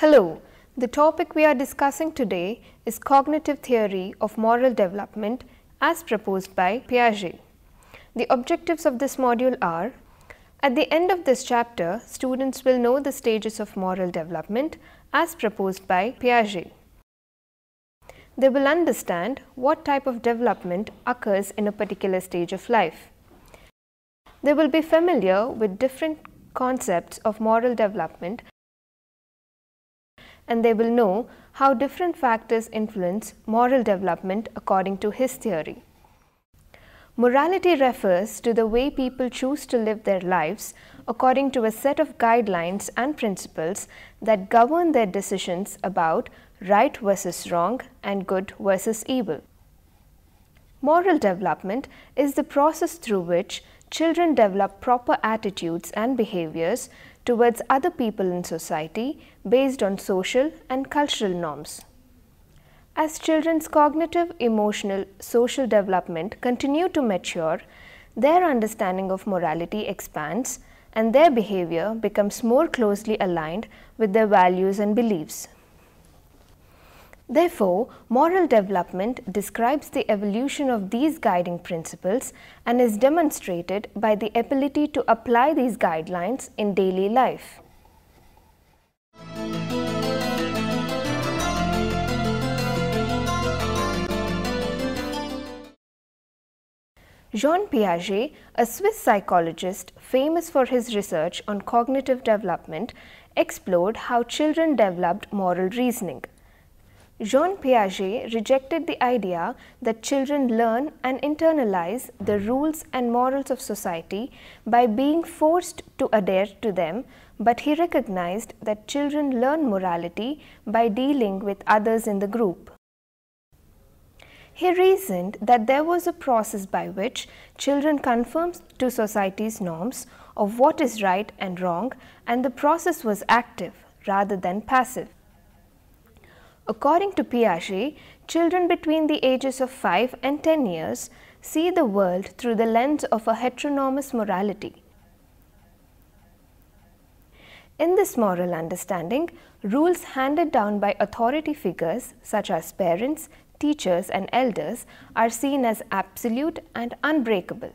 Hello, the topic we are discussing today is cognitive theory of moral development as proposed by Piaget. The objectives of this module are: at the end of this chapter, students will know the stages of moral development as proposed by Piaget. They will understand what type of development occurs in a particular stage of life. They will be familiar with different concepts of moral development, and they will know how different factors influence moral development according to his theory. Morality refers to the way people choose to live their lives according to a set of guidelines and principles that govern their decisions about right versus wrong and good versus evil. Moral development is the process through which children develop proper attitudes and behaviors towards other people in society based on social and cultural norms. As children's cognitive, emotional, social development continue to mature, their understanding of morality expands and their behavior becomes more closely aligned with their values and beliefs. Therefore, moral development describes the evolution of these guiding principles and is demonstrated by the ability to apply these guidelines in daily life. Jean Piaget, a Swiss psychologist famous for his research on cognitive development, explored how children developed moral reasoning. Jean Piaget rejected the idea that children learn and internalize the rules and morals of society by being forced to adhere to them, but he recognized that children learn morality by dealing with others in the group. He reasoned that there was a process by which children conform to society's norms of what is right and wrong, and the process was active rather than passive. According to Piaget, children between the ages of 5 and 10 years see the world through the lens of a heteronomous morality. In this moral understanding, rules handed down by authority figures such as parents, teachers and elders are seen as absolute and unbreakable.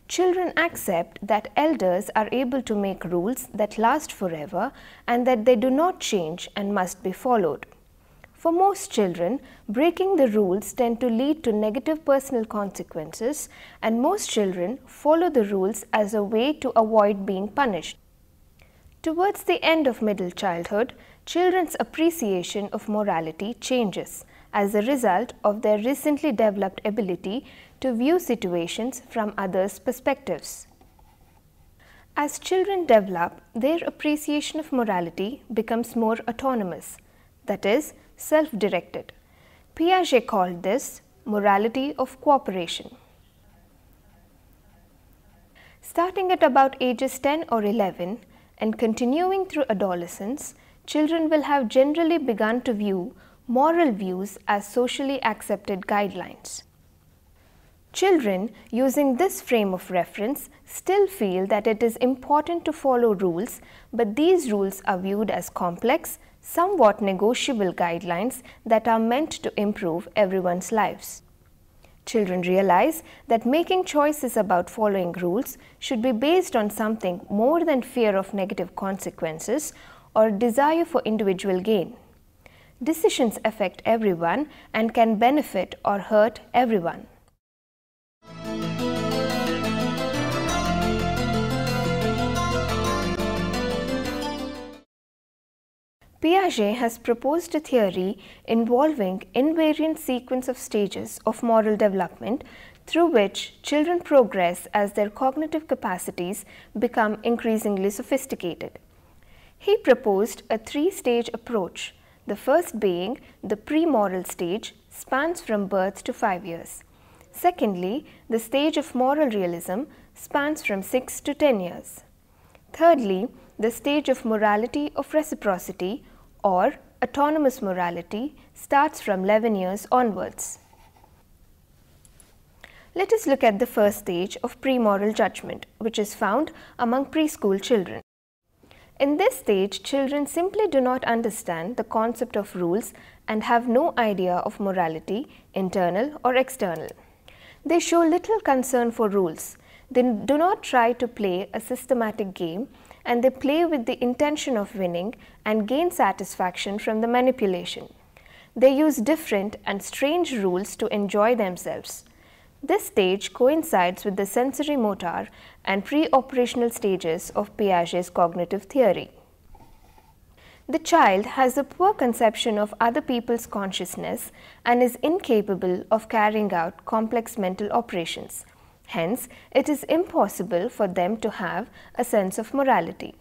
Children accept that elders are able to make rules that last forever and that they do not change and must be followed. For most children, breaking the rules tend to lead to negative personal consequences, and most children follow the rules as a way to avoid being punished. Towards the end of middle childhood, children's appreciation of morality changes as a result of their recently developed ability to view situations from others' perspectives. As children develop, their appreciation of morality becomes more autonomous, that is, self-directed. Piaget called this morality of cooperation. Starting at about ages 10 or 11 and continuing through adolescence, children will have generally begun to view moral views as socially accepted guidelines. Children using this frame of reference still feel that it is important to follow rules, but these rules are viewed as complex, somewhat negotiable guidelines that are meant to improve everyone's lives. Children realize that making choices about following rules should be based on something more than fear of negative consequences or desire for individual gain. Decisions affect everyone and can benefit or hurt everyone. Piaget has proposed a theory involving invariant sequence of stages of moral development through which children progress as their cognitive capacities become increasingly sophisticated. He proposed a three-stage approach. The first being the premoral stage spans from birth to 5 years. Secondly, the stage of moral realism spans from 6 to 10 years. Thirdly, the stage of morality of reciprocity or autonomous morality starts from 11 years onwards. Let us look at the first stage of premoral judgment, which is found among preschool children. In this stage, children simply do not understand the concept of rules and have no idea of morality, internal or external. They show little concern for rules. They do not try to play a systematic game, and they play with the intention of winning and gain satisfaction from the manipulation. They use different and strange rules to enjoy themselves. This stage coincides with the sensory motor and pre-operational stages of Piaget's cognitive theory. The child has a poor conception of other people's consciousness and is incapable of carrying out complex mental operations. Hence, it is impossible for them to have a sense of morality.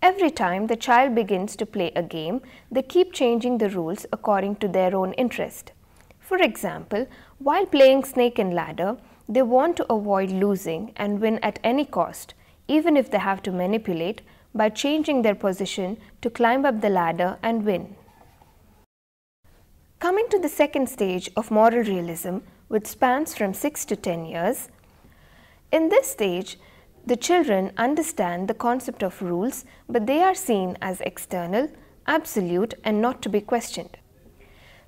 Every time the child begins to play a game, they keep changing the rules according to their own interest. For example, while playing snake and ladder, they want to avoid losing and win at any cost, even if they have to manipulate by changing their position to climb up the ladder and win. Coming to the second stage of moral realism, which spans from 6 to 10 years, in this stage, the children understand the concept of rules, but they are seen as external, absolute, and not to be questioned.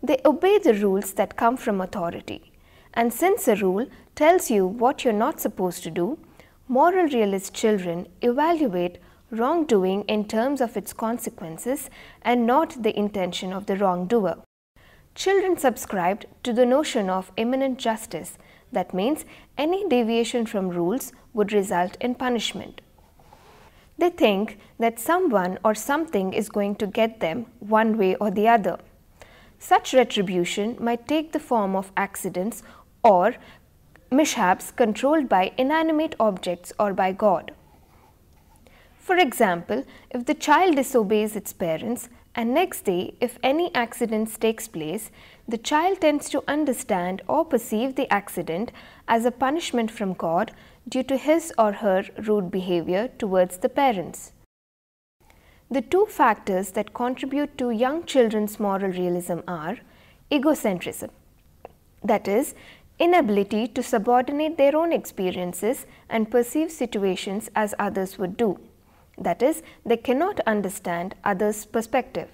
They obey the rules that come from authority. And since a rule tells you what you're not supposed to do, moral realist children evaluate wrongdoing in terms of its consequences and not the intention of the wrongdoer. Children subscribed to the notion of imminent justice. That means any deviation from rules would result in punishment. They think that someone or something is going to get them one way or the other. Such retribution might take the form of accidents or mishaps controlled by inanimate objects or by God. For example, if the child disobeys its parents and next day if any accident takes place, the child tends to understand or perceive the accident as a punishment from God due to his or her rude behavior towards the parents. The two factors that contribute to young children's moral realism are egocentrism, that is, inability to subordinate their own experiences and perceive situations as others would do, that is, they cannot understand others' perspective.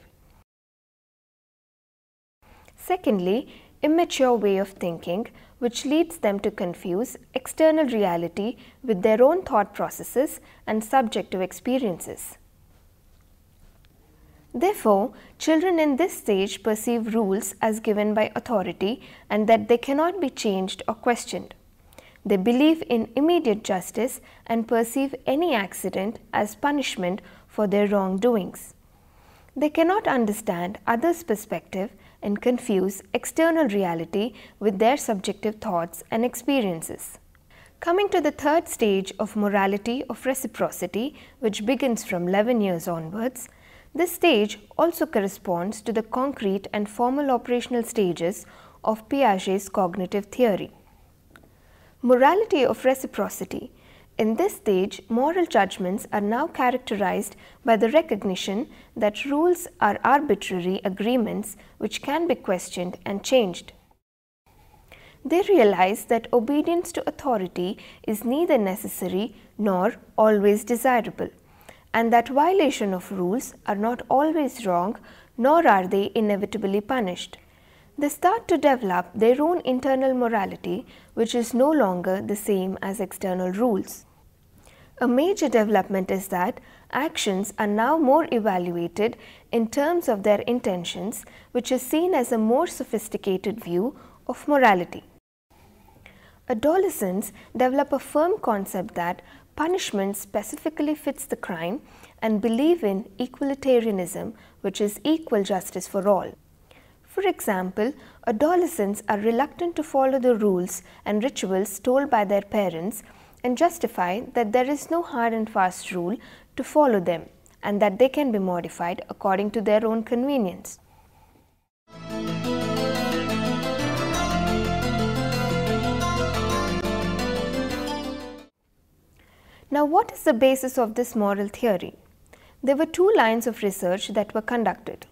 Secondly, immature way of thinking, which leads them to confuse external reality with their own thought processes and subjective experiences. Therefore, children in this stage perceive rules as given by authority and that they cannot be changed or questioned. They believe in immediate justice and perceive any accident as punishment for their wrongdoings. They cannot understand others' perspective and confuse external reality with their subjective thoughts and experiences. Coming to the third stage of morality of reciprocity, which begins from 11 years onwards, this stage also corresponds to the concrete and formal operational stages of Piaget's cognitive theory. Morality of reciprocity. In this stage, moral judgments are now characterized by the recognition that rules are arbitrary agreements which can be questioned and changed. They realize that obedience to authority is neither necessary nor always desirable, and that violation of rules are not always wrong, nor are they inevitably punished. They start to develop their own internal morality, which is no longer the same as external rules. A major development is that actions are now more evaluated in terms of their intentions, which is seen as a more sophisticated view of morality. Adolescents develop a firm concept that punishment specifically fits the crime and believe in equalitarianism, which is equal justice for all. For example, adolescents are reluctant to follow the rules and rituals told by their parents and justify that there is no hard and fast rule to follow them and that they can be modified according to their own convenience. Now, what is the basis of this moral theory? There were two lines of research that were conducted.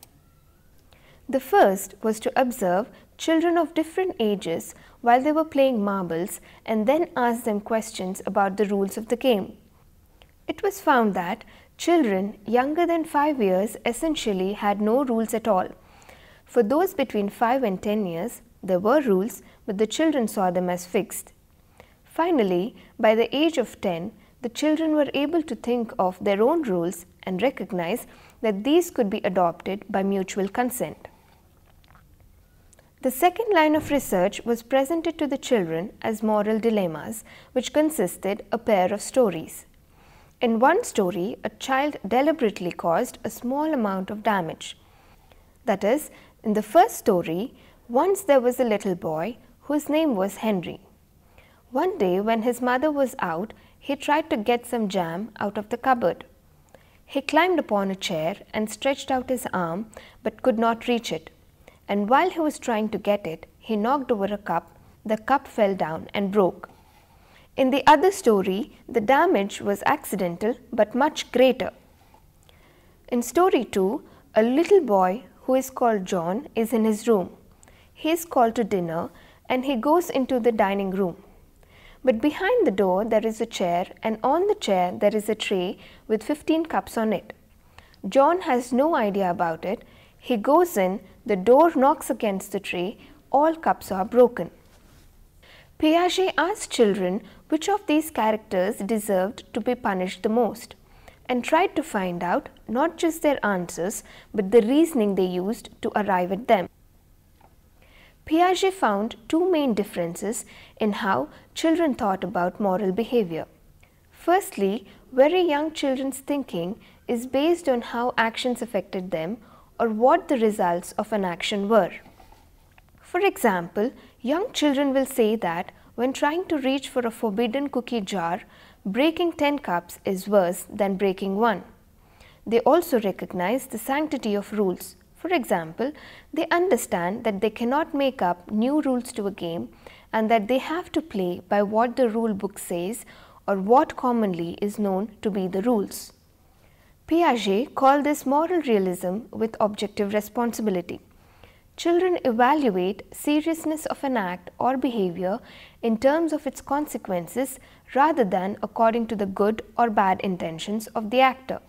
The first was to observe children of different ages while they were playing marbles and then ask them questions about the rules of the game. It was found that Children younger than 5 years essentially had no rules at all. For those between 5 and 10 years, there were rules, but the children saw them as fixed. Finally, by the age of 10, the children were able to think of their own rules and recognize that these could be adopted by mutual consent. The second line of research was presented to the children as moral dilemmas, which consisted a pair of stories. In one story, a child deliberately caused a small amount of damage. That is, in the first story, once there was a little boy whose name was Henry. One day when his mother was out, he tried to get some jam out of the cupboard. He climbed upon a chair and stretched out his arm but could not reach it. And while he was trying to get it, he knocked over a cup. The cup fell down and broke. In the other story, the damage was accidental but much greater. In story 2, a little boy who is called John is in his room. He is called to dinner and he goes into the dining room. But behind the door there is a chair, and on the chair there is a tray with 15 cups on it. John has no idea about it. He goes in, the door knocks against the tray, all cups are broken. Piaget asked children which of these characters deserved to be punished the most, and tried to find out not just their answers but the reasoning they used to arrive at them. Piaget found two main differences in how children thought about moral behavior. Firstly, very young children's thinking is based on how actions affected them or what the results of an action were. For example, young children will say that when trying to reach for a forbidden cookie jar, breaking 10 cups is worse than breaking one. They also recognize the sanctity of rules. For example, they understand that they cannot make up new rules to a game and that they have to play by what the rule book says or what commonly is known to be the rules. Piaget called this moral realism with objective responsibility. Children evaluate seriousness of an act or behavior in terms of its consequences rather than according to the good or bad intentions of the actor.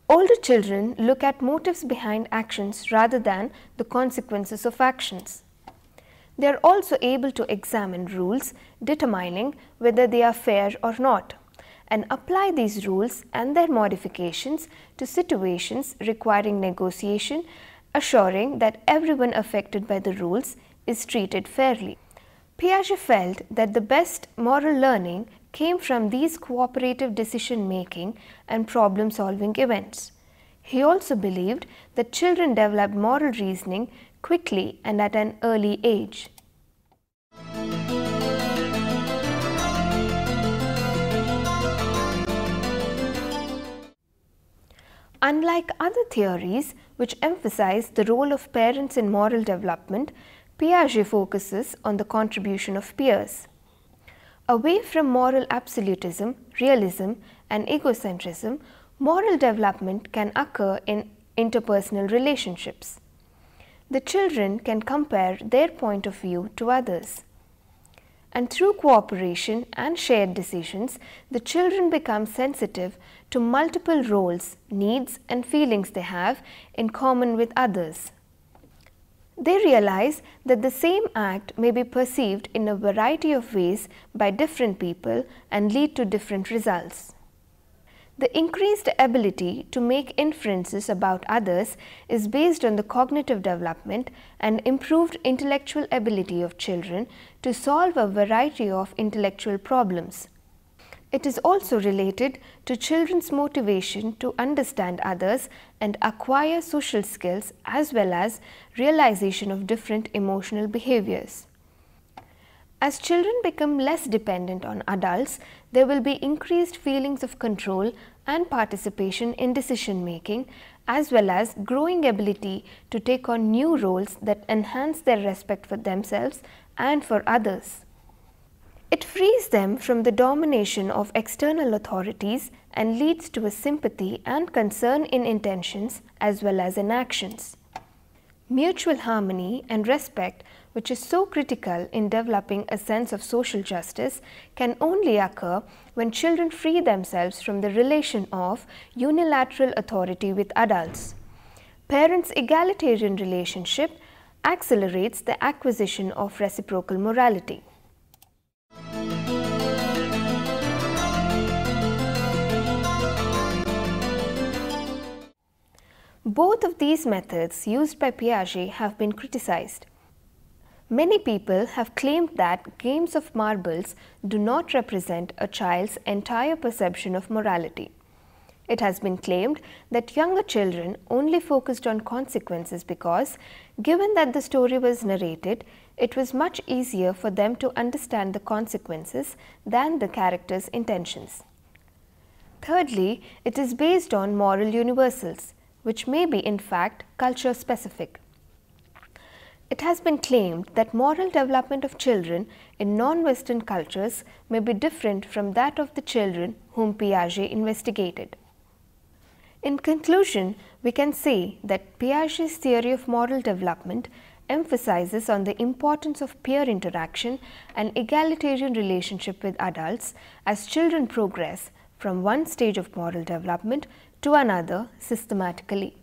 Older children look at motives behind actions rather than the consequences of actions. They are also able to examine rules determining whether they are fair or not, and apply these rules and their modifications to situations requiring negotiation, assuring that everyone affected by the rules is treated fairly. Piaget felt that the best moral learning came from these cooperative decision-making and problem-solving events. He also believed that children developed moral reasoning quickly and at an early age. Unlike other theories which emphasize the role of parents in moral development, Piaget focuses on the contribution of peers. Away from moral absolutism, realism, and egocentrism, moral development can occur in interpersonal relationships. The children can compare their point of view to others. And through cooperation and shared decisions, the children become sensitive to multiple roles, needs, and feelings they have in common with others. They realize that the same act may be perceived in a variety of ways by different people and lead to different results. The increased ability to make inferences about others is based on the cognitive development and improved intellectual ability of children to solve a variety of intellectual problems. It is also related to children's motivation to understand others and acquire social skills as well as realization of different emotional behaviors. As children become less dependent on adults, there will be increased feelings of control and participation in decision making, as well as growing ability to take on new roles that enhance their respect for themselves and for others. It frees them from the domination of external authorities and leads to a sympathy and concern in intentions as well as in actions. Mutual harmony and respect which is so critical in developing a sense of social justice, can only occur when children free themselves from the relation of unilateral authority with adults. Parents' egalitarian relationship accelerates the acquisition of reciprocal morality. Both of these methods used by Piaget have been criticized. Many people have claimed that games of marbles do not represent a child's entire perception of morality. It has been claimed that younger children only focused on consequences because, given that the story was narrated, it was much easier for them to understand the consequences than the characters' intentions. Thirdly, it is based on moral universals, which may be in fact culture specific. It has been claimed that moral development of children in non-Western cultures may be different from that of the children whom Piaget investigated. In conclusion, we can say that Piaget's theory of moral development emphasizes on the importance of peer interaction and egalitarian relationship with adults as children progress from one stage of moral development to another systematically.